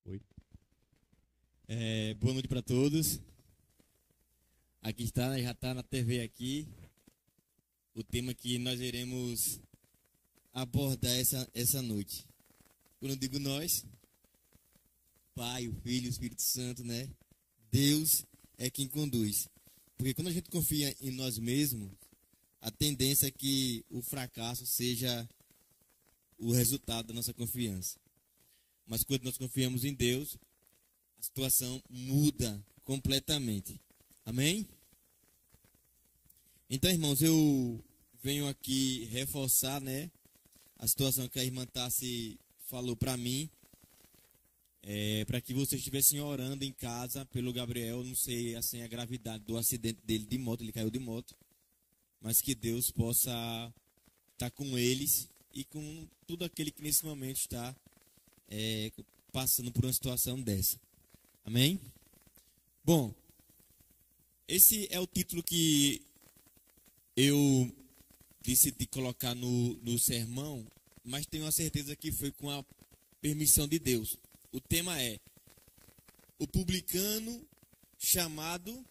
Oi. Boa noite para todos. Aqui está, já está na TV aqui, o tema que nós iremos abordar essa noite. Quando eu digo nós, Pai, o Filho, o Espírito Santo, né? Deus é quem conduz. Porque quando a gente confia em nós mesmos, a tendência é que o fracasso seja o resultado da nossa confiança. Mas quando nós confiamos em Deus, a situação muda completamente. Amém? Então, irmãos, eu venho aqui reforçar, né, a situação que a irmã Tassi falou para mim, para que vocês estivessem orando em casa pelo Gabriel. Não sei assim a gravidade do acidente dele de moto, ele caiu de moto, mas que Deus possa estar com eles e com todo aquele que nesse momento está passando por uma situação dessa. Amém? Bom, esse é o título que eu decidi colocar no sermão, mas tenho a certeza que foi com a permissão de Deus. O tema é o publicano chamado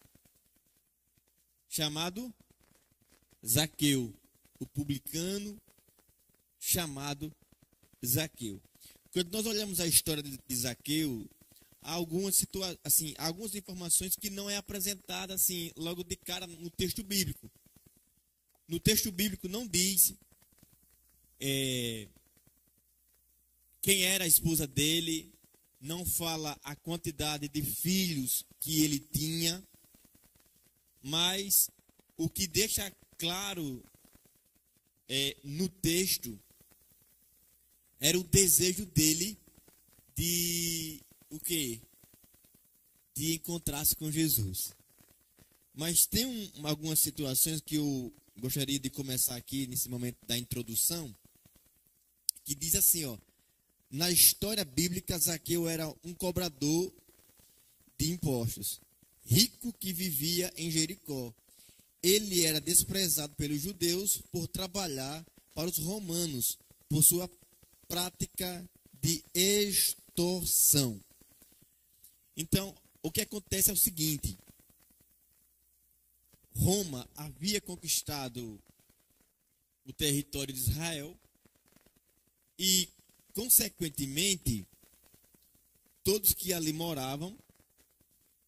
Zaqueu. O publicano chamado Zaqueu. Quando nós olhamos a história de Zaqueu, há algumas informações que não é apresentada assim logo de cara no texto bíblico. No texto bíblico não diz quem era a esposa dele, não fala a quantidade de filhos que ele tinha, mas o que deixa claro no texto era o desejo dele de o quê? De encontrar-se com Jesus. Mas tem algumas situações que eu gostaria de começar aqui nesse momento da introdução, que diz assim, ó: na história bíblica, Zaqueu era um cobrador de impostos, rico que vivia em Jericó. Ele era desprezado pelos judeus por trabalhar para os romanos, por sua prática de extorsão. Então, o que acontece é o seguinte: Roma havia conquistado o território de Israel e, consequentemente, todos que ali moravam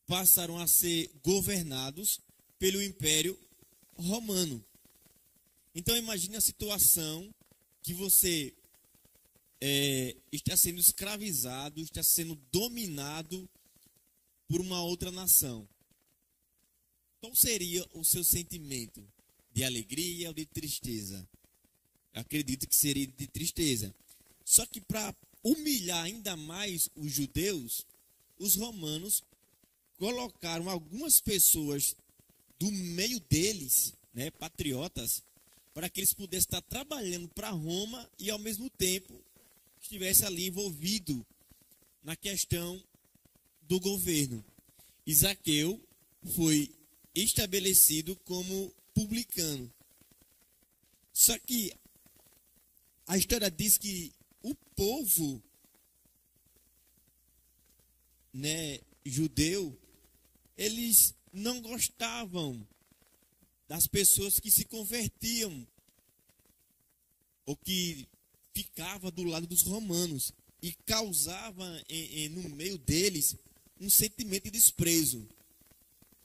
passaram a ser governados pelo Império Romano. Então, imagine a situação que você está sendo escravizado, está sendo dominado por uma outra nação. Qual seria o seu sentimento? De alegria ou de tristeza? Acredito que seria de tristeza. Só que para humilhar ainda mais os judeus, os romanos colocaram algumas pessoas do meio deles, né, patriotas, para que eles pudessem estar trabalhando para Roma e ao mesmo tempo estivesse ali envolvido na questão do governo. E Zaqueu foi estabelecido como publicano. Só que a história diz que o povo, né, judeu, eles não gostavam das pessoas que se convertiam ou que ficavam do lado dos romanos e causava no meio deles um sentimento de desprezo,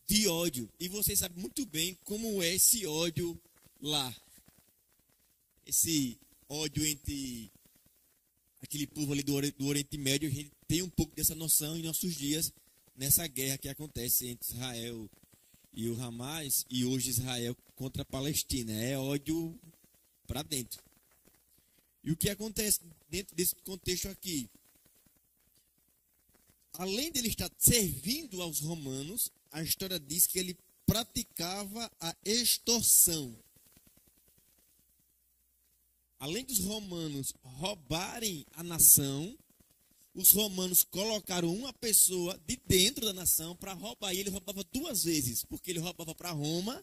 de ódio. E você sabe muito bem como é esse ódio lá. Esse ódio entre aquele povo ali do Oriente Médio. A gente tem um pouco dessa noção em nossos dias, nessa guerra que acontece entre Israel e o Hamas, e hoje Israel contra a Palestina. É ódio para dentro. E o que acontece dentro desse contexto aqui? Além de ele estar servindo aos romanos, a história diz que ele praticava a extorsão. Além dos romanos roubarem a nação, os romanos colocaram uma pessoa de dentro da nação para roubar. E ele roubava duas vezes, porque ele roubava para Roma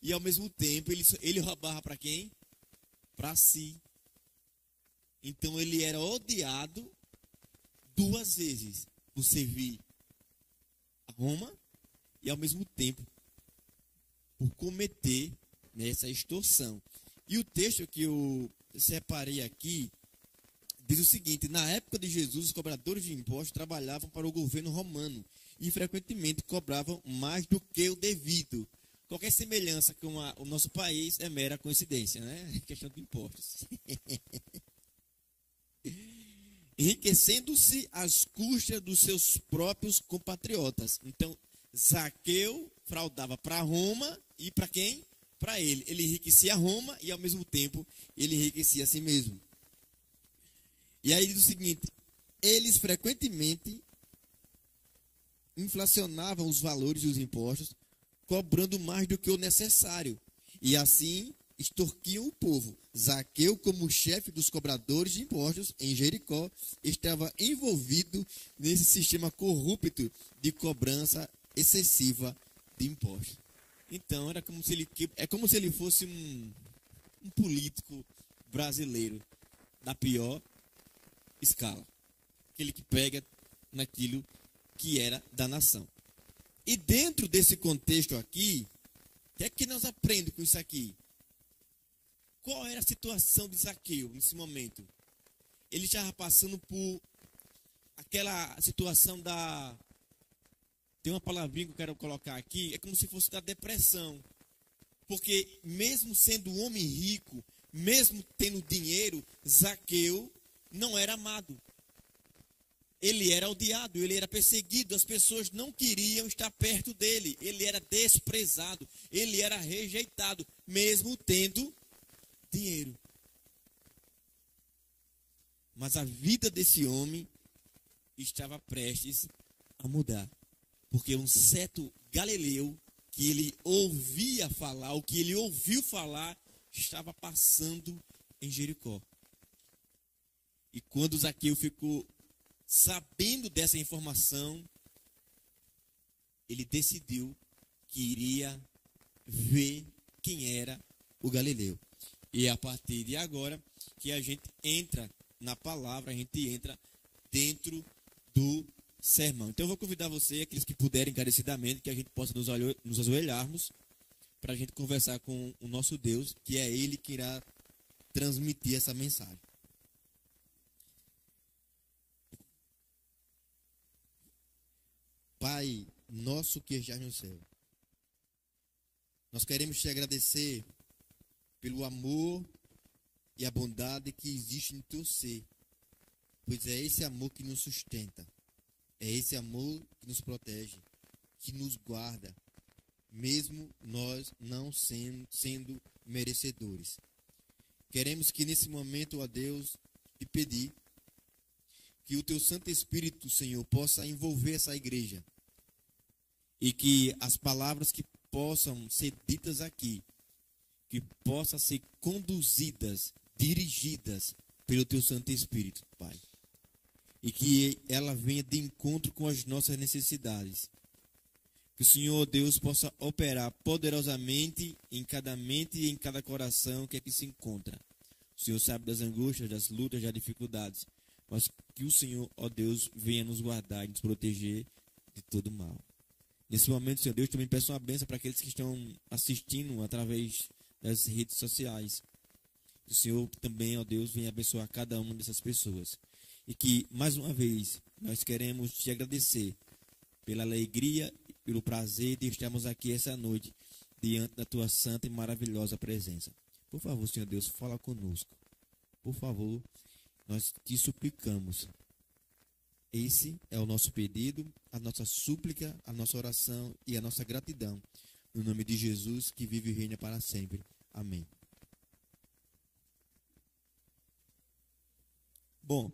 e ao mesmo tempo ele roubava para quem? Para si. Então ele era odiado duas vezes por servir a Roma e ao mesmo tempo por cometer essa extorsão. E o texto que eu separei aqui diz o seguinte: na época de Jesus, os cobradores de impostos trabalhavam para o governo romano e frequentemente cobravam mais do que o devido. Qualquer semelhança com o nosso país é mera coincidência, né? Questão de impostos. Enriquecendo-se às custas dos seus próprios compatriotas. Então, Zaqueu fraudava para Roma e para quem? Para ele. Ele enriquecia Roma e, ao mesmo tempo, ele enriquecia a si mesmo. E aí diz o seguinte: eles frequentemente inflacionavam os valores e os impostos, cobrando mais do que o necessário, e assim extorquiam o povo. Zaqueu, como chefe dos cobradores de impostos em Jericó, estava envolvido nesse sistema corrupto de cobrança excessiva de impostos. Então, é como se ele fosse um político brasileiro da pior escala. Aquele que pega naquilo que era da nação. E dentro desse contexto aqui, o que é que nós aprendemos com isso aqui? Qual era a situação de Zaqueu nesse momento? Ele estava passando por aquela situação da... Tem uma palavrinha que eu quero colocar aqui, é como se fosse da depressão. Porque mesmo sendo um homem rico, mesmo tendo dinheiro, Zaqueu não era amado. Ele era odiado, ele era perseguido, as pessoas não queriam estar perto dele, ele era desprezado, ele era rejeitado, mesmo tendo dinheiro. Mas a vida desse homem estava prestes a mudar, porque um certo galileu que ele ouvia falar, o que ele ouviu falar, estava passando em Jericó. E quando Zaqueu ficou sabendo dessa informação, ele decidiu que iria ver quem era o galileu. E é a partir de agora que a gente entra na palavra, a gente entra dentro do sermão. Então eu vou convidar você, aqueles que puderem encarecidamente, que a gente possa nos ajoelharmos para a gente conversar com o nosso Deus, que é Ele que irá transmitir essa mensagem. Pai nosso que estás no céu, nós queremos te agradecer pelo amor e a bondade que existe em teu ser, pois é esse amor que nos sustenta, é esse amor que nos protege, que nos guarda, mesmo nós não sendo merecedores. Queremos que nesse momento, ó Deus, te pedir que o teu Santo Espírito, Senhor, possa envolver essa igreja e que as palavras que possam ser ditas aqui, que possam ser conduzidas, dirigidas pelo teu Santo Espírito, Pai. E que ela venha de encontro com as nossas necessidades. Que o Senhor Deus possa operar poderosamente em cada mente e em cada coração que aqui se encontra. O Senhor sabe das angústias, das lutas, das dificuldades. Mas que o Senhor, ó Deus, venha nos guardar e nos proteger de todo mal. Nesse momento, Senhor Deus, também peço uma bênção para aqueles que estão assistindo através das redes sociais. Que o Senhor também, ó Deus, venha abençoar cada uma dessas pessoas. E que, mais uma vez, nós queremos te agradecer pela alegria e pelo prazer de estarmos aqui essa noite, diante da tua santa e maravilhosa presença. Por favor, Senhor Deus, fala conosco. Por favor, nós te suplicamos. Esse é o nosso pedido, a nossa súplica, a nossa oração e a nossa gratidão. No nome de Jesus, que vive e reina para sempre. Amém. Bom,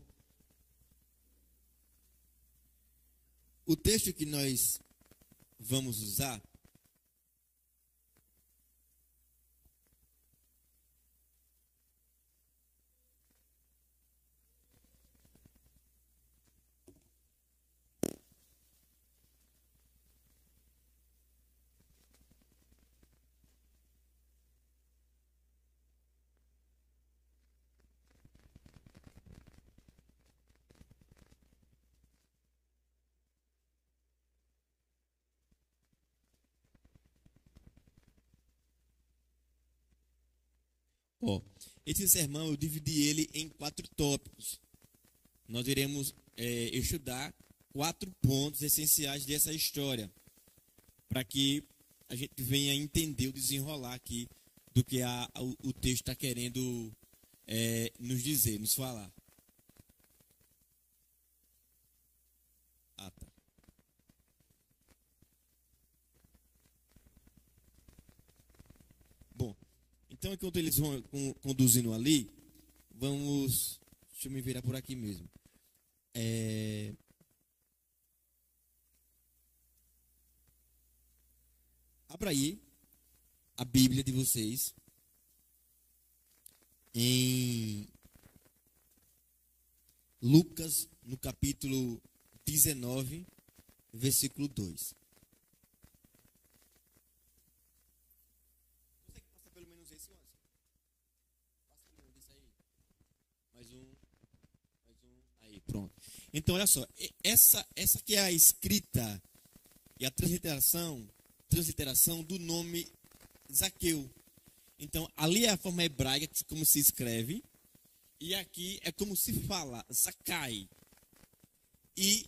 o texto que nós vamos usar Ó, esse sermão eu dividi ele em 4 tópicos. Nós iremos estudar 4 pontos essenciais dessa história, para que a gente venha entender o desenrolar aqui do que o texto está querendo nos dizer, nos falar. Ah, tá. Bom, então enquanto eles vão conduzindo ali, vamos... Deixa eu me virar por aqui mesmo. Abra aí a Bíblia de vocês em Lucas, no capítulo 19, versículo 2. Consegue passar pelo menos esse, Anderson? Passa pelo menos esse aí. Mais um. Aí, pronto. Então, olha só. Essa que é a escrita e a transliteração do nome Zaqueu. Então, ali é a forma hebraica como se escreve. E aqui é como se fala, Zacai. E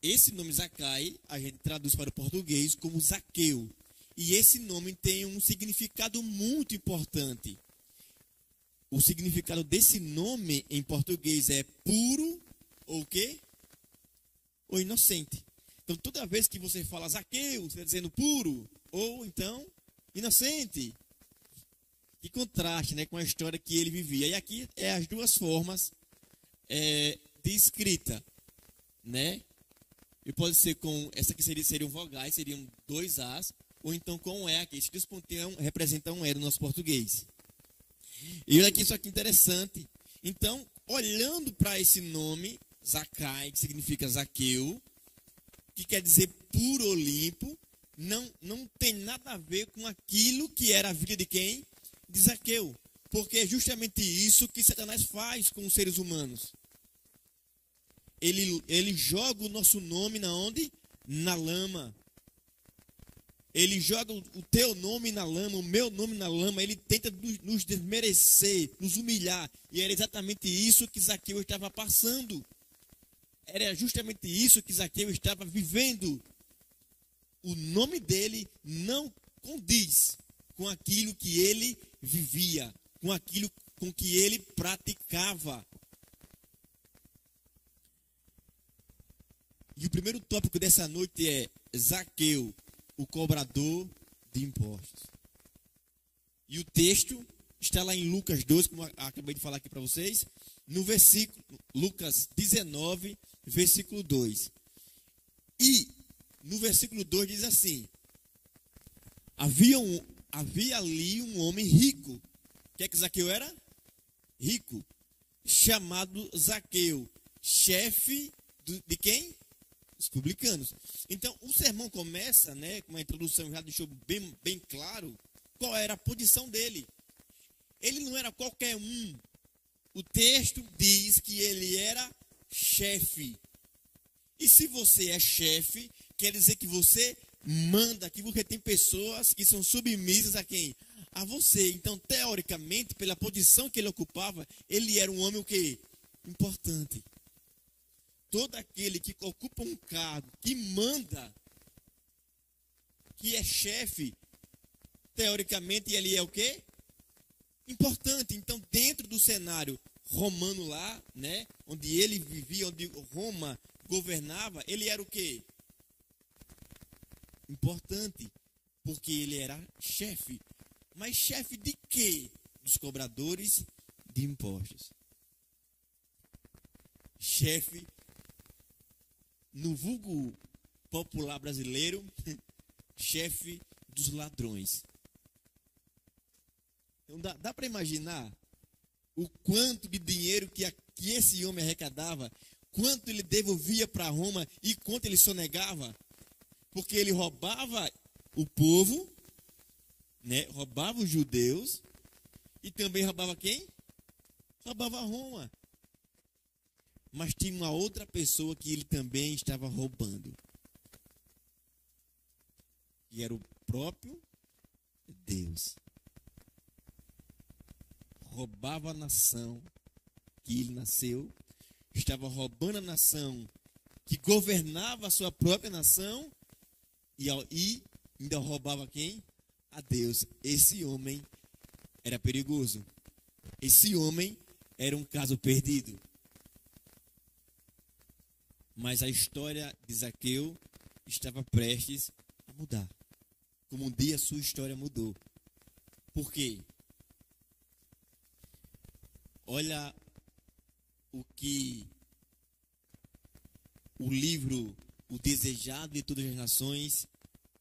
esse nome Zacai, a gente traduz para o português como Zaqueu. E esse nome tem um significado muito importante. O significado desse nome em português é puro ou o quê? Ou inocente. Então, toda vez que você fala Zaqueu, você está dizendo puro ou então inocente. Que contraste, né, com a história que ele vivia. E aqui é as duas formas de escrita, né? E pode ser com, essa aqui seriam vogais, seriam 2 As, ou então com um E aqui. Esses 2 pontinhos representam um E no nosso português. E olha aqui, isso aqui é interessante. Então, olhando para esse nome, Zacai, que significa Zaqueu, que quer dizer puro ou limpo, não tem nada a ver com aquilo que era a vida de quem? De Zaqueu. Porque é justamente isso que Satanás faz com os seres humanos. Ele joga o nosso nome na onde? Na lama. Ele joga o teu nome na lama, o meu nome na lama. Ele tenta nos desmerecer, nos humilhar. E era exatamente isso que Zaqueu estava passando. Era justamente isso que Zaqueu estava vivendo. O nome dele não condiz com aquilo que ele vivia, com aquilo com que ele praticava. E o primeiro tópico dessa noite é Zaqueu, o cobrador de impostos. E o texto está lá em Lucas 12, como acabei de falar aqui para vocês, no versículo, Lucas 19, versículo 2. E no versículo 2 diz assim: havia ali um homem rico. O que é que Zaqueu era? Rico. Chamado Zaqueu, chefe de quem? Os publicanos. Então, o sermão começa, né, com uma introdução já deixou bem claro qual era a posição dele. Ele não era qualquer um. O texto diz que ele era chefe. E se você é chefe, quer dizer que você manda, que você tem pessoas que são submissas a quem? A você. Então, teoricamente, pela posição que ele ocupava, ele era um homem o quê? Importante. Todo aquele que ocupa um cargo, que manda, que é chefe, teoricamente ele é o quê? Importante. Então, dentro do cenário romano lá, né, onde ele vivia, onde Roma governava, ele era o quê? Importante, porque ele era chefe. Mas chefe de quê? Dos cobradores de impostos. Chefe, no vulgo popular brasileiro, chefe dos ladrões. Então dá para imaginar o quanto de dinheiro que esse homem arrecadava, quanto ele devolvia para Roma e quanto ele sonegava, porque ele roubava o povo, né? Roubava os judeus e também roubava quem? Roubava Roma. Mas tinha uma outra pessoa que ele também estava roubando. E era o próprio Deus. roubava a nação que ele nasceu, estava roubando a nação que governava a sua própria nação e ainda roubava quem? A Deus. Esse homem era perigoso. Esse homem era um caso perdido. Mas a história de Zaqueu estava prestes a mudar. Como um dia a sua história mudou. Por quê? Olha o que o livro O Desejado de Todas as Nações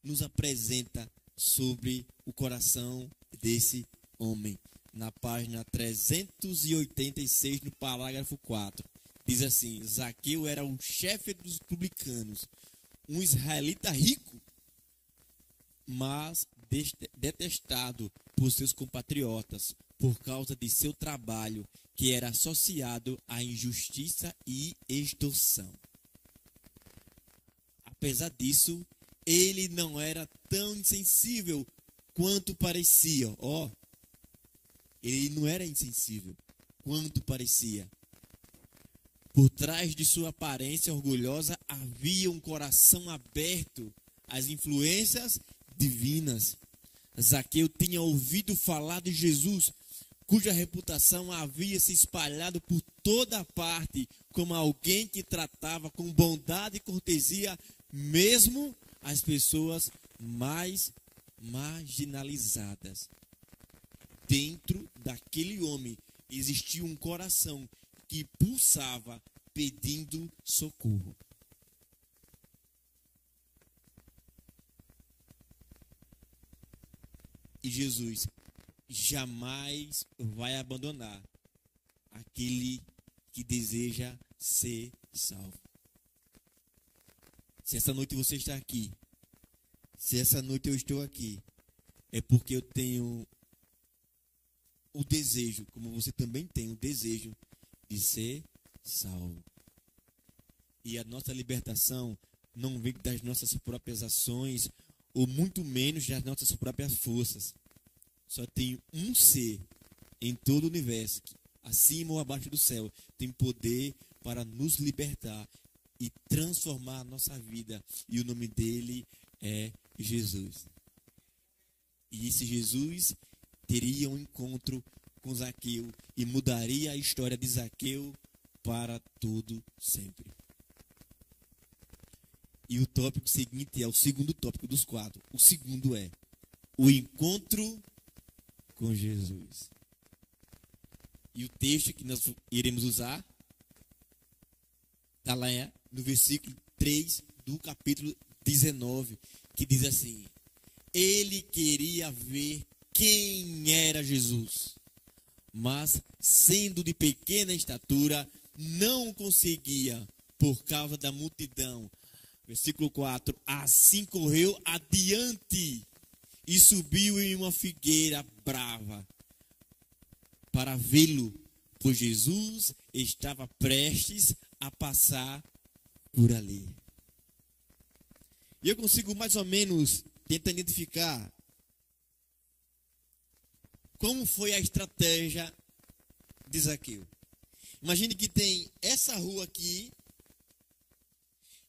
nos apresenta sobre o coração desse homem. Na página 386, no parágrafo 4. Diz assim: Zaqueu era o chefe dos publicanos, um israelita rico, mas detestado por seus compatriotas, por causa de seu trabalho, que era associado à injustiça e extorsão. Apesar disso, ele não era tão insensível quanto parecia. Ele não era insensível quanto parecia. Por trás de sua aparência orgulhosa havia um coração aberto às influências divinas. Zaqueu tinha ouvido falar de Jesus, cuja reputação havia se espalhado por toda parte como alguém que tratava com bondade e cortesia mesmo as pessoas mais marginalizadas. Dentro daquele homem existia um coração que pulsava pedindo socorro. E Jesus jamais vai abandonar aquele que deseja ser salvo. Se essa noite você está aqui, se essa noite eu estou aqui, é porque eu tenho o desejo, como você também tem o desejo de ser salvo. E a nossa libertação não vem das nossas próprias ações, ou muito menos das nossas próprias forças. Só tem um ser em todo o universo, acima ou abaixo do céu, tem poder para nos libertar e transformar a nossa vida. E o nome dele é Jesus. E esse Jesus teria um encontro com Zaqueu e mudaria a história de Zaqueu para todo sempre. E o tópico seguinte é o segundo tópico dos 4. O segundo é o encontro com Jesus. E o texto que nós iremos usar está lá no versículo 3 do capítulo 19, que diz assim: ele queria ver quem era Jesus, mas sendo de pequena estatura, não conseguia por causa da multidão. Versículo 4: assim correu adiante e subiu em uma figueira brava para vê-lo, pois Jesus estava prestes a passar por ali. E eu consigo mais ou menos tentar identificar como foi a estratégia de Zaqueu. Imagine que tem essa rua aqui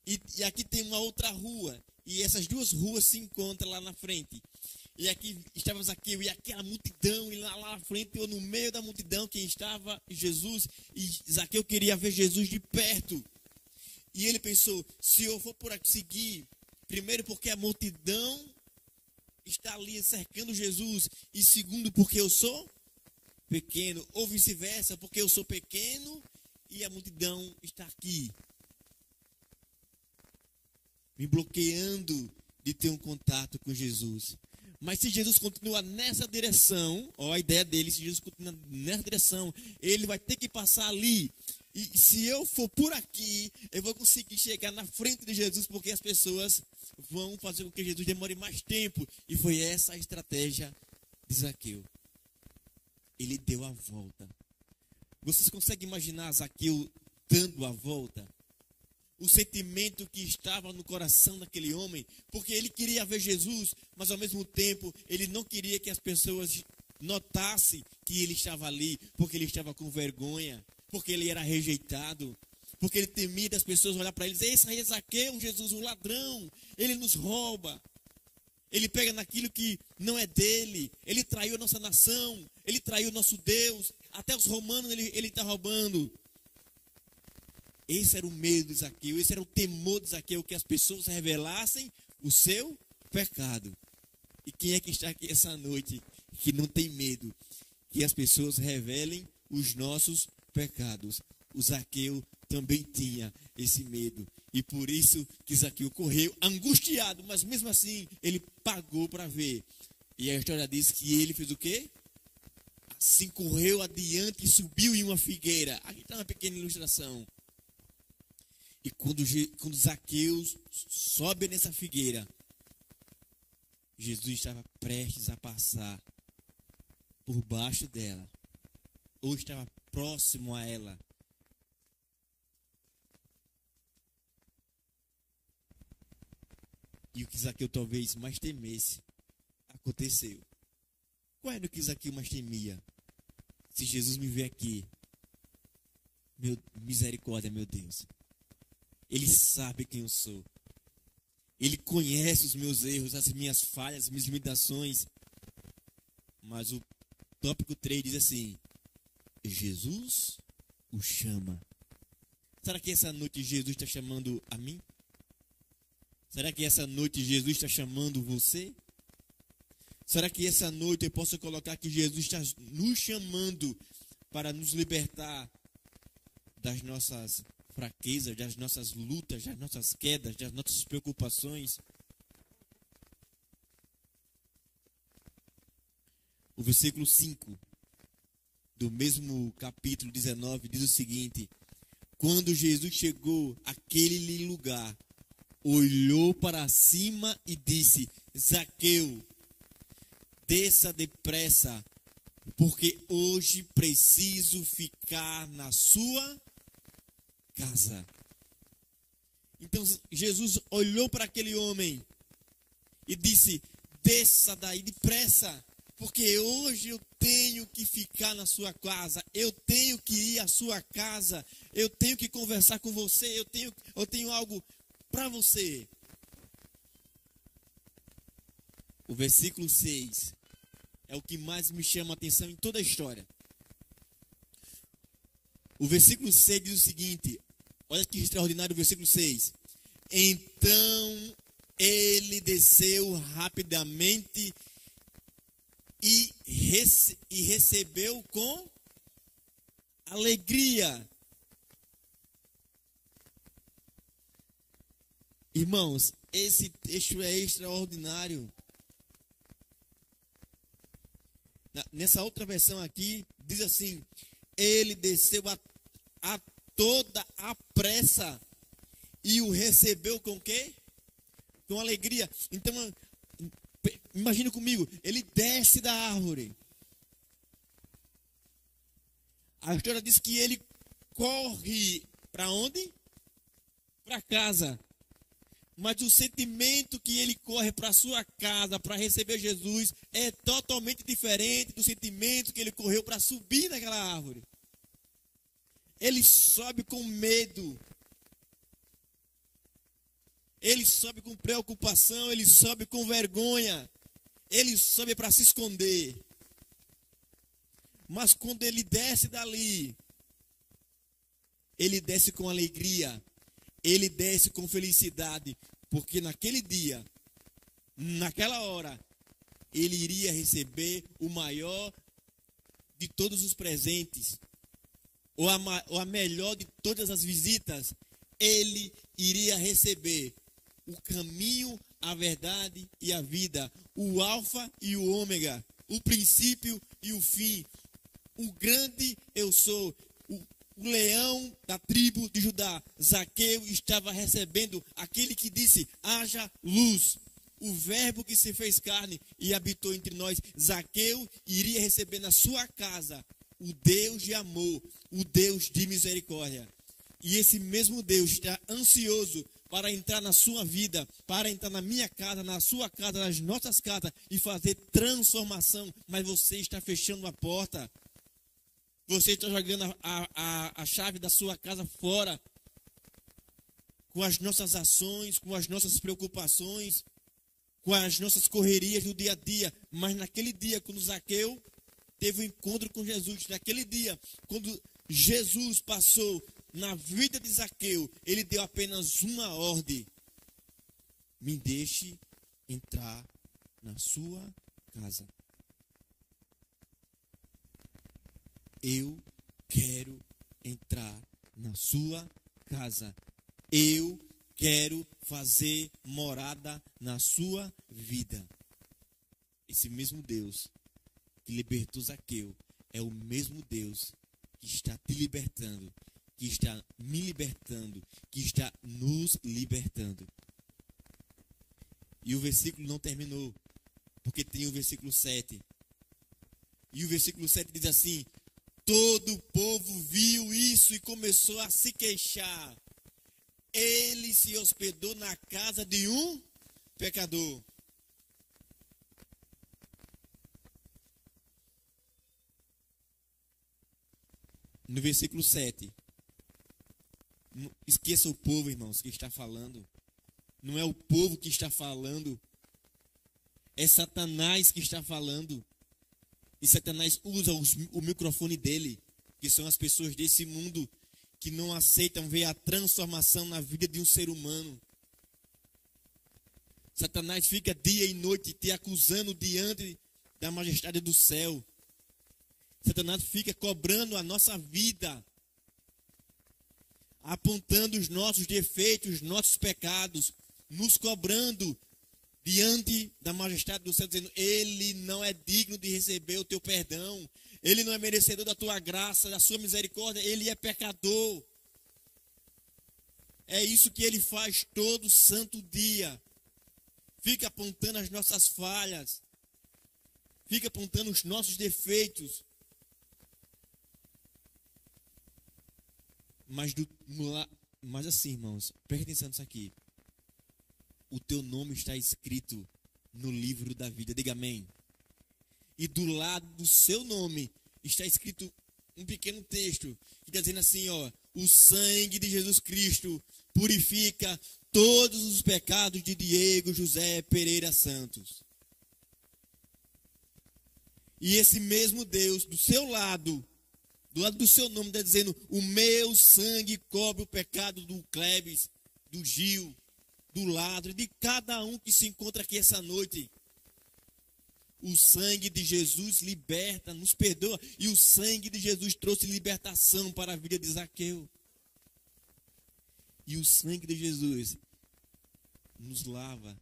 e aqui tem uma outra rua. E essas duas ruas se encontram lá na frente. E aqui estava Zaqueu e aquela multidão, e lá na frente, ou no meio da multidão, quem estava? Jesus. E Zaqueu queria ver Jesus de perto. E ele pensou: se eu for por aqui seguir, primeiro porque a multidão está ali cercando Jesus, e segundo porque eu sou pequeno, ou vice-versa, porque eu sou pequeno e a multidão está aqui, me bloqueando de ter um contato com Jesus. Mas se Jesus continua nessa direção, a ideia dele, se Jesus continua nessa direção, ele vai ter que passar ali. E se eu for por aqui, eu vou conseguir chegar na frente de Jesus, porque as pessoas vão fazer com que Jesus demore mais tempo. E foi essa a estratégia de Zaqueu. Ele deu a volta. Vocês conseguem imaginar Zaqueu dando a volta? O sentimento que estava no coração daquele homem, porque ele queria ver Jesus, mas ao mesmo tempo ele não queria que as pessoas notasse que ele estava ali, porque ele estava com vergonha, porque ele era rejeitado, porque ele temia das pessoas olhar para ele e dizer: esse aí é Zaqueu, Jesus, um ladrão, ele nos rouba, ele pega naquilo que não é dele, ele traiu a nossa nação, ele traiu o nosso Deus, até os romanos ele está roubando. Esse era o medo de Zaqueu, esse era o temor de Zaqueu, que as pessoas revelassem o seu pecado. E quem é que está aqui essa noite que não tem medo que as pessoas revelem os nossos pecados? O Zaqueu também tinha esse medo. E por isso que Zaqueu correu angustiado, mas mesmo assim ele pagou para ver. E a história diz que ele fez o quê? Assim correu adiante e subiu em uma figueira. Aqui está uma pequena ilustração. E quando Zaqueu sobe nessa figueira, Jesus estava prestes a passar por baixo dela, ou estava próximo a ela. E o que Zaqueu talvez mais temesse aconteceu. Qual era o que Zaqueu mais temia? Se Jesus me vê aqui, misericórdia, meu Deus. Ele sabe quem eu sou. Ele conhece os meus erros, as minhas falhas, as minhas limitações. Mas o tópico 3 diz assim: Jesus o chama. Será que essa noite Jesus está chamando a mim? Será que essa noite Jesus está chamando você? Será que essa noite eu posso colocar que Jesus está nos chamando para nos libertar das nossas fraquezas, das nossas lutas, das nossas quedas, das nossas preocupações? O versículo 5 do mesmo capítulo 19 diz o seguinte: quando Jesus chegou àquele lugar, olhou para cima e disse: Zaqueu, desça depressa, porque hoje preciso ficar na sua casa. Então Jesus olhou para aquele homem e disse: desça daí depressa, porque hoje eu tenho que ficar na sua casa, eu tenho que ir à sua casa, eu tenho que conversar com você, eu tenho algo para você. O versículo 6 é o que mais me chama a atenção em toda a história. O versículo 6 diz o seguinte: olha que extraordinário o versículo 6. Então ele desceu rapidamente e recebeu com alegria. Irmãos, esse texto é extraordinário. Nessa outra versão aqui, diz assim: ele desceu a toda a pressa e o recebeu com quê? Com alegria. Então, imagina comigo, ele desce da árvore. A história diz que ele corre para onde? Para casa. Mas o sentimento que ele corre para sua casa para receber Jesus é totalmente diferente do sentimento que ele correu para subir naquela árvore. Ele sobe com medo. Ele sobe com preocupação, ele sobe com vergonha. Ele sobe para se esconder. Mas quando ele desce dali, ele desce com alegria. Ele desce com felicidade, porque naquele dia, naquela hora, ele iria receber o maior de todos os presentes, ou a melhor de todas as visitas. Ele iria receber o caminho, a verdade e a vida, o alfa e o ômega, o princípio e o fim, o grande eu sou. O leão da tribo de Judá, Zaqueu, estava recebendo aquele que disse: haja luz. O verbo que se fez carne e habitou entre nós. Zaqueu iria receber na sua casa o Deus de amor, o Deus de misericórdia. E esse mesmo Deus está ansioso para entrar na sua vida, para entrar na minha casa, na sua casa, nas nossas casas e fazer transformação, mas você está fechando a porta. Você está jogando a chave da sua casa fora com as nossas ações, com as nossas preocupações, com as nossas correrias do dia a dia. Mas naquele dia, quando Zaqueu teve um encontro com Jesus, naquele dia, quando Jesus passou na vida de Zaqueu, ele deu apenas uma ordem: me deixe entrar na sua casa. Eu quero entrar na sua casa. Eu quero fazer morada na sua vida. Esse mesmo Deus que libertou Zaqueu é o mesmo Deus que está te libertando, que está me libertando, que está nos libertando. E o versículo não terminou, porque tem o versículo 7. E o versículo 7 diz assim: todo o povo viu isso e começou a se queixar. Ele se hospedou na casa de um pecador. No versículo 7. Esqueça o povo, irmãos, que está falando. Não é o povo que está falando. É Satanás que está falando. E Satanás usa o microfone dele, que são as pessoas desse mundo que não aceitam ver a transformação na vida de um ser humano. Satanás fica dia e noite te acusando diante da majestade do céu. Satanás fica cobrando a nossa vida, apontando os nossos defeitos, os nossos pecados, nos cobrando diante da majestade do céu, dizendo: ele não é digno de receber o teu perdão, ele não é merecedor da tua graça, da sua misericórdia, ele é pecador. É isso que ele faz todo santo dia. Fica apontando as nossas falhas, fica apontando os nossos defeitos. Mas assim, irmãos, preste atenção nisso aqui. O teu nome está escrito no livro da vida. Diga amém. E do lado do seu nome está escrito um pequeno texto que está dizendo assim, ó: o sangue de Jesus Cristo purifica todos os pecados de Diego José Pereira Santos. E esse mesmo Deus, do seu lado, do lado do seu nome, está dizendo: o meu sangue cobre o pecado do Clebes, do Gil, do Ladro, de cada um que se encontra aqui essa noite. O sangue de Jesus liberta, nos perdoa. E o sangue de Jesus trouxe libertação para a vida de Zaqueu. E o sangue de Jesus nos lava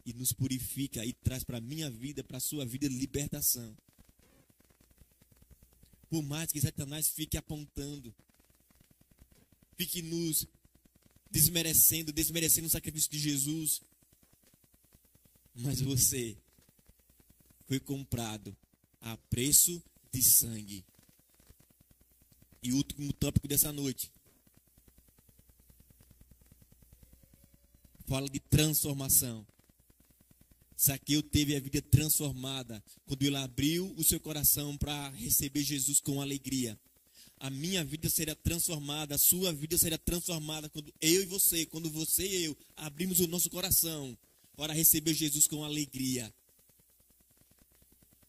e nos purifica e traz para a minha vida, para a sua vida, libertação. Por mais que Satanás fique apontando, fique nos desmerecendo o sacrifício de Jesus, mas você foi comprado a preço de sangue. E o último tópico dessa noite fala de transformação. Zaqueu teve a vida transformada quando ele abriu o seu coração para receber Jesus com alegria. A minha vida será transformada, a sua vida será transformada quando quando você e eu abrimos o nosso coração para receber Jesus com alegria,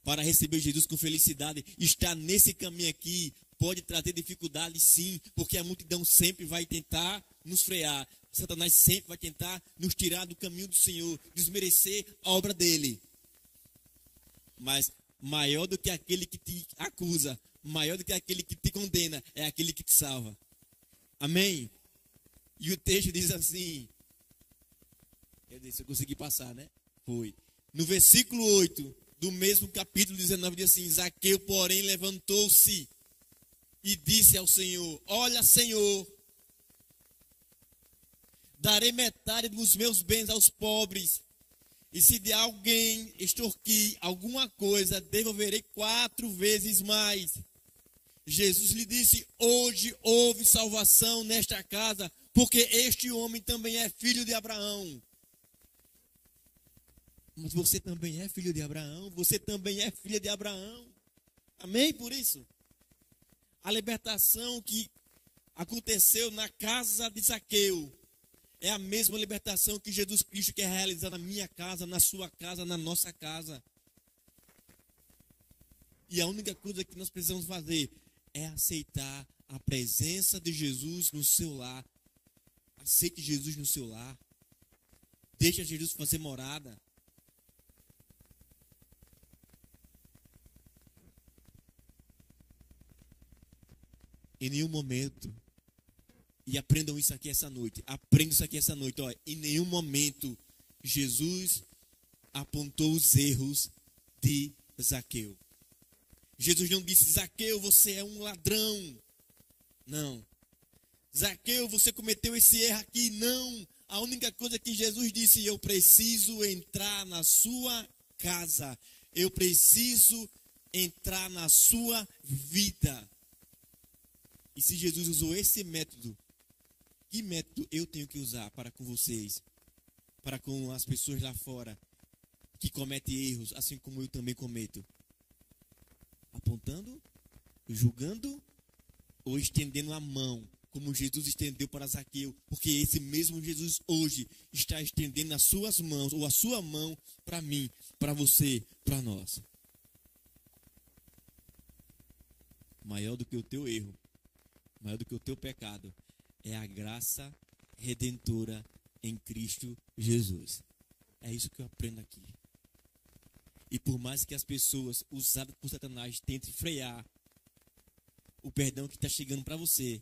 para receber Jesus com felicidade. Estar nesse caminho aqui pode trazer dificuldades, sim, porque a multidão sempre vai tentar nos frear. Satanás sempre vai tentar nos tirar do caminho do Senhor, desmerecer a obra dele. Mas maior do que aquele que te acusa, maior do que aquele que te condena, é aquele que te salva. Amém? E o texto diz assim, quer dizer, se eu conseguir passar, né? Foi. No versículo 8 do mesmo capítulo 19 diz assim: Zaqueu, porém, levantou-se e disse ao Senhor: olha, Senhor, darei metade dos meus bens aos pobres, e se de alguém extorquir alguma coisa, devolverei 4 vezes mais. Jesus lhe disse: hoje houve salvação nesta casa, porque este homem também é filho de Abraão. Mas você também é filho de Abraão, você também é filha de Abraão. Amém por isso? A libertação que aconteceu na casa de Zaqueu é a mesma libertação que Jesus Cristo quer realizar na minha casa, na sua casa, na nossa casa. E a única coisa que nós precisamos fazer é aceitar a presença de Jesus no seu lar. Aceite Jesus no seu lar. Deixa Jesus fazer morada. Em nenhum momento, e aprendam isso aqui essa noite, aprendam isso aqui essa noite, ó, em nenhum momento Jesus apontou os erros de Zaqueu. Jesus não disse: Zaqueu, você é um ladrão. Não. Zaqueu, você cometeu esse erro aqui. Não. A única coisa que Jesus disse: eu preciso entrar na sua casa. Eu preciso entrar na sua vida. E se Jesus usou esse método, que método eu tenho que usar para com vocês? Para com as pessoas lá fora que cometem erros, assim como eu também cometo? Apontando, julgando ou estendendo a mão, como Jesus estendeu para Zaqueu? Porque esse mesmo Jesus hoje está estendendo as suas mãos, ou a sua mão, para mim, para você, para nós. Maior do que o teu erro, maior do que o teu pecado, é a graça redentora em Cristo Jesus. É isso que eu aprendo aqui. E por mais que as pessoas usadas por Satanás tentem frear o perdão que está chegando para você,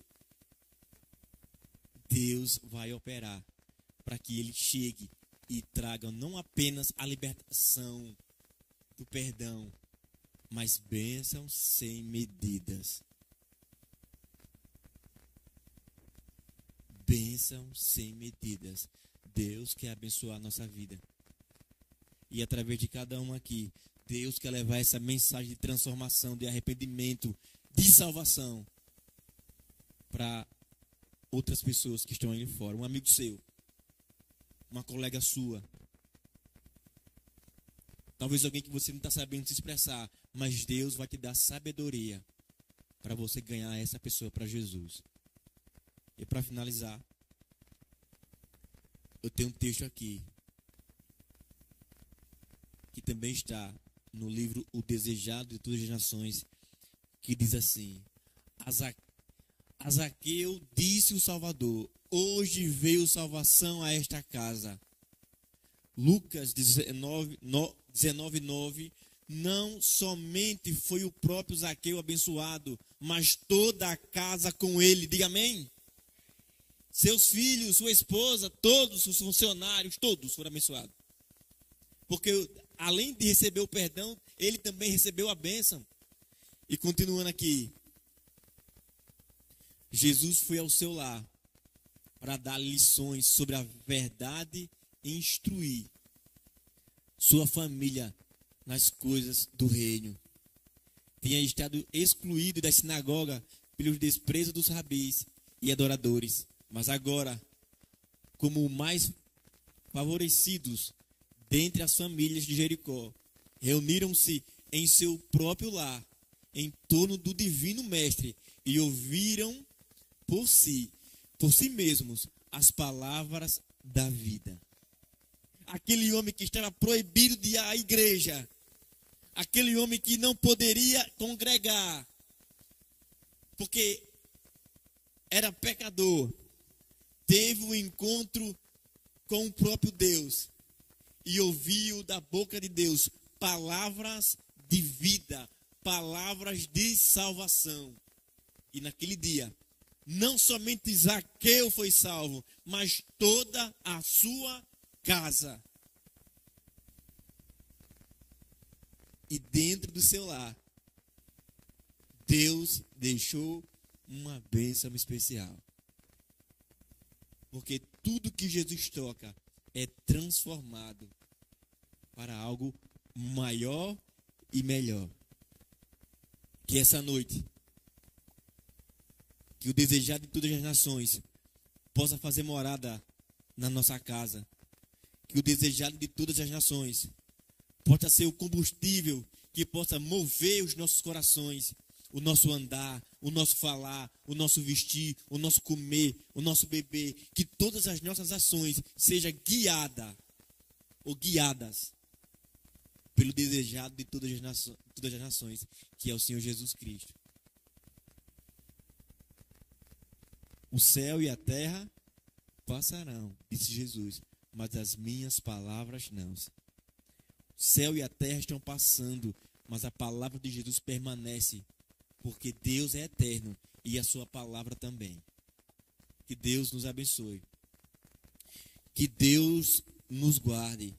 Deus vai operar para que ele chegue e traga não apenas a libertação do perdão, mas bênçãos sem medidas. Bênção sem medidas. Deus quer abençoar a nossa vida. E através de cada um aqui, Deus quer levar essa mensagem de transformação, de arrependimento, de salvação para outras pessoas que estão ali fora. Um amigo seu, uma colega sua, talvez alguém que você não está sabendo se expressar, mas Deus vai te dar sabedoria para você ganhar essa pessoa para Jesus. E para finalizar, eu tenho um texto aqui, que também está no livro O Desejado de Todas as Nações, que diz assim: a Zaqueu disse o Salvador: hoje veio salvação a esta casa. Lucas 19:9. Não somente foi o próprio Zaqueu abençoado, mas toda a casa com ele. Diga amém. Seus filhos, sua esposa, todos os funcionários, todos foram abençoados. Porque além de receber o perdão, ele também recebeu a bênção. E continuando aqui, Jesus foi ao seu lar para dar lições sobre a verdade e instruir sua família nas coisas do reino. Tinha estado excluído da sinagoga pelo desprezo dos rabis e adoradores. Mas agora, como mais favorecidos dentre as famílias de Jericó, reuniram-se em seu próprio lar, em torno do divino mestre, e ouviram por si mesmos, as palavras da vida. Aquele homem que estava proibido de ir à igreja, aquele homem que não poderia congregar, porque era pecador, teve um encontro com o próprio Deus e ouviu da boca de Deus palavras de vida, palavras de salvação. E naquele dia, não somente Zaqueu foi salvo, mas toda a sua casa. E dentro do seu lar, Deus deixou uma bênção especial. Porque tudo que Jesus toca é transformado para algo maior e melhor. Que essa noite, que o desejado de todas as nações possa fazer morada na nossa casa. Que o desejado de todas as nações possa ser o combustível que possa mover os nossos corações, o nosso andar, o nosso falar, o nosso vestir, o nosso comer, o nosso beber. Que todas as nossas ações sejam guiadas pelo desejado de todas as nações, que é o Senhor Jesus Cristo. O céu e a terra passarão, disse Jesus, mas as minhas palavras não. O céu e a terra estão passando, mas a palavra de Jesus permanece, porque Deus é eterno e a sua palavra também. Que Deus nos abençoe. Que Deus nos guarde.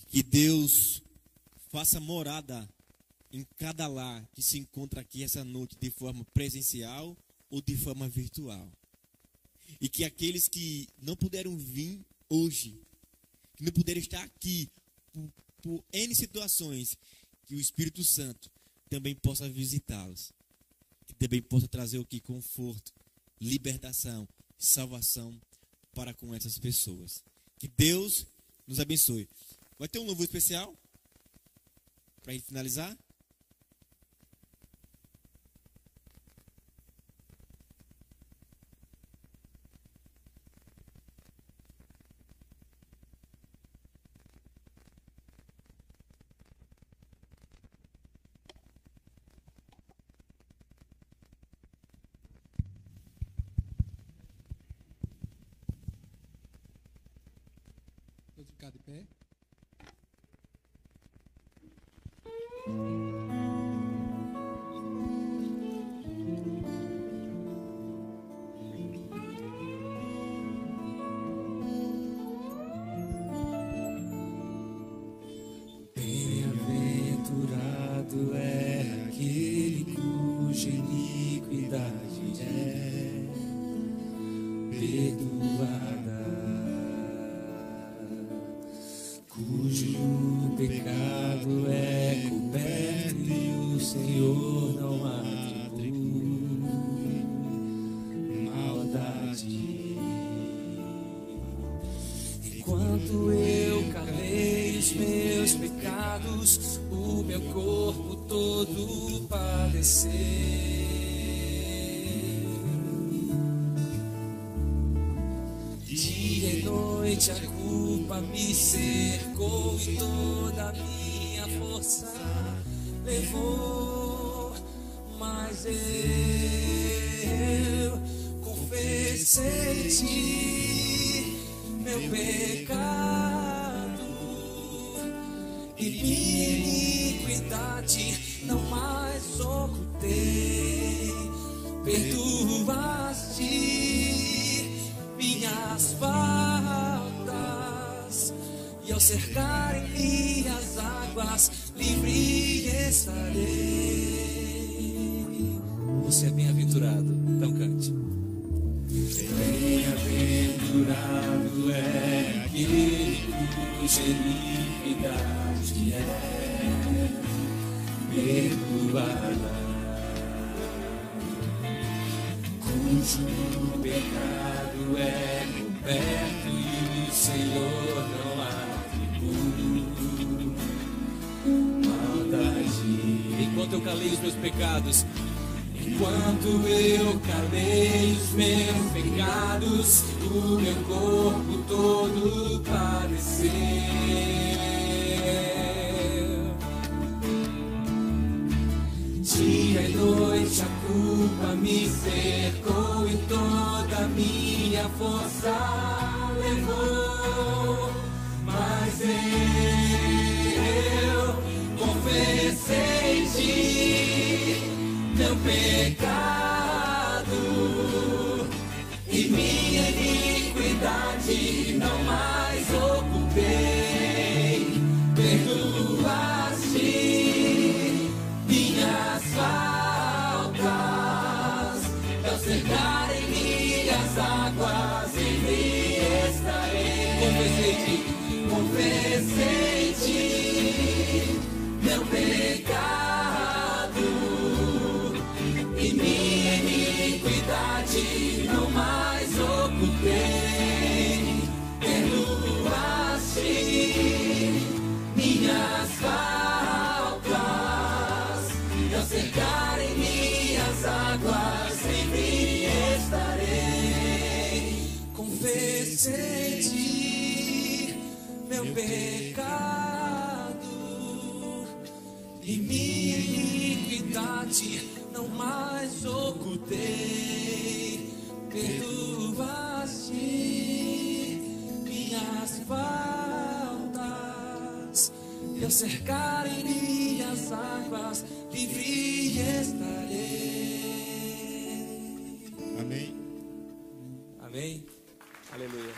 Que Deus faça morada em cada lar que se encontra aqui essa noite de forma presencial ou de forma virtual. E que aqueles que não puderam vir hoje, que não puderam estar aqui por N situações, que o Espírito Santo também possa visitá-los. Que também possa trazer o que? Conforto, libertação, salvação para com essas pessoas. Que Deus nos abençoe. Vai ter um louvor especial para a gente finalizar? Todos ficar de pé. Bem-aventurado é aquele cuja iniquidade é perdoada, cujo pecado é coberto e o Senhor não atribui maldade. Enquanto eu calei os meus pecados, o meu corpo todo padeceu. Dia e noite a culpa me cercou e toda a minha força levou, mas eu confessei-te meu pecado e minha iniquidade não mais ocultei. Perdoaste minhas faltas e ao cercarem-me as águas, livre estarei. Você é bem-aventurado, então cante. Bem-aventurado é aquele cuja iniquidade é perdoada, cujo pecado é coberto e o Senhor não atribui maldade. Enquanto eu calei os meus pecados, enquanto eu calei os meus pecados, o meu corpo todo padeceu. Dia e noite a culpa me cercou e toda a minha força levou, mas eu confessei-te meu pecado e minha iniquidade não mais ocultei. Perdoaste minhas faltas, ao cercarem-me as águas, em mim estarei. Confessei-te meu pecado e minha iniquidade ti não mais ocultei. Perdoaste minhas faltas, e ao cercarem minhas águas, livre estarei. Confessei-te meu pecado e minha iniquidade não mais ocultei. Perdoaste minhas faltas, e ao cercarem minhas águas, livre estarei. Amém. Amém. Aleluia.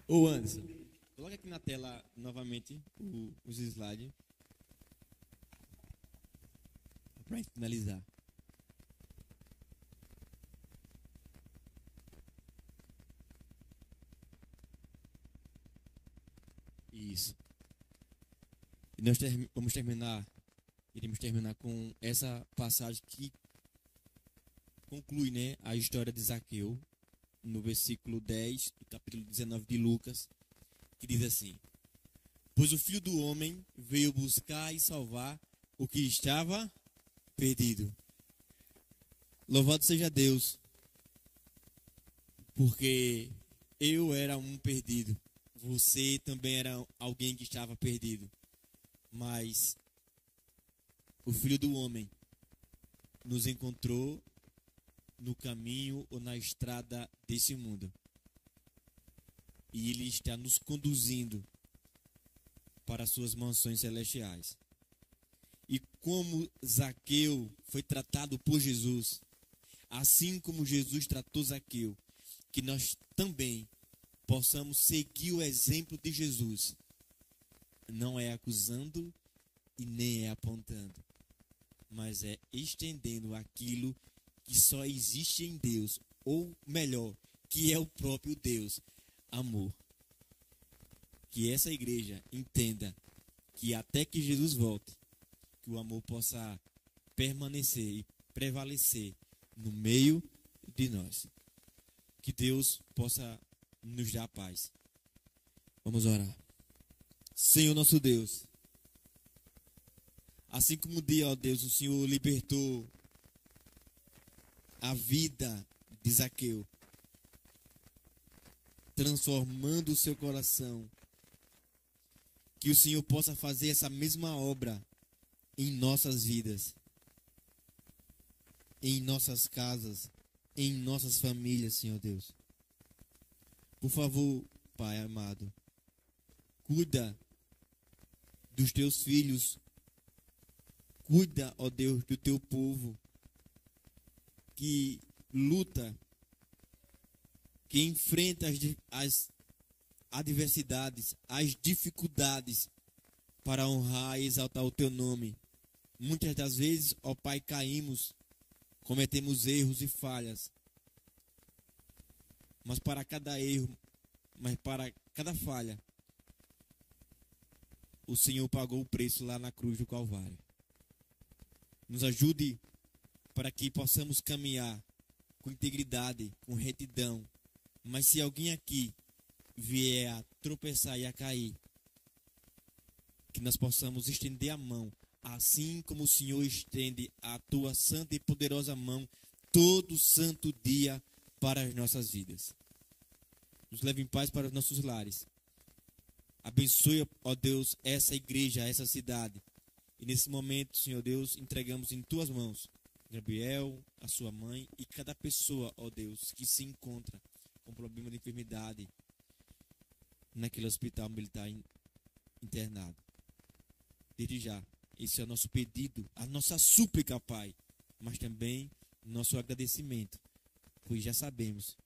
Ô Anderson, coloca aqui na tela novamente os slides. Para finalizar. Isso. E nós iremos terminar com essa passagem que conclui, né, a história de Zaqueu, no versículo 10 do capítulo 19 de Lucas, que diz assim: pois o Filho do Homem veio buscar e salvar o que estava perdido. Louvado seja Deus, porque eu era um perdido, você também era alguém que estava perdido, mas o Filho do Homem nos encontrou no caminho ou na estrada desse mundo, e Ele está nos conduzindo para as suas mansões celestiais. E como Zaqueu foi tratado por Jesus, assim como Jesus tratou Zaqueu, que nós também possamos seguir o exemplo de Jesus. Não é acusando e nem é apontando, mas é estendendo aquilo que só existe em Deus, ou melhor, que é o próprio Deus, amor. Que essa igreja entenda que até que Jesus volte, que o amor possa permanecer e prevalecer no meio de nós. Que Deus possa nos dar paz. Vamos orar. Senhor nosso Deus, assim como um dia, ó Deus, o Senhor libertou a vida de Zaqueu, transformando o seu coração, que o Senhor possa fazer essa mesma obra em nossas vidas, em nossas casas, em nossas famílias, Senhor Deus. Por favor, Pai amado, cuida dos teus filhos, cuida, ó Deus, do teu povo que luta, que enfrenta as adversidades, as dificuldades para honrar e exaltar o teu nome. Muitas das vezes, ó Pai, caímos, cometemos erros e falhas. Mas para cada erro, mas para cada falha, o Senhor pagou o preço lá na cruz do Calvário. Nos ajude para que possamos caminhar com integridade, com retidão. Mas se alguém aqui vier a tropeçar e a cair, que nós possamos estender a mão, assim como o Senhor estende a tua santa e poderosa mão todo santo dia para as nossas vidas. Nos leve em paz para os nossos lares. Abençoe, ó Deus, essa igreja, essa cidade. E nesse momento, Senhor Deus, entregamos em tuas mãos Gabriel, a sua mãe e cada pessoa, ó Deus, que se encontra com problema de enfermidade naquele hospital militar internado. Desde já, esse é o nosso pedido, a nossa súplica, Pai, mas também nosso agradecimento, pois já sabemos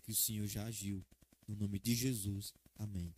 que o Senhor já agiu. No nome de Jesus, amém.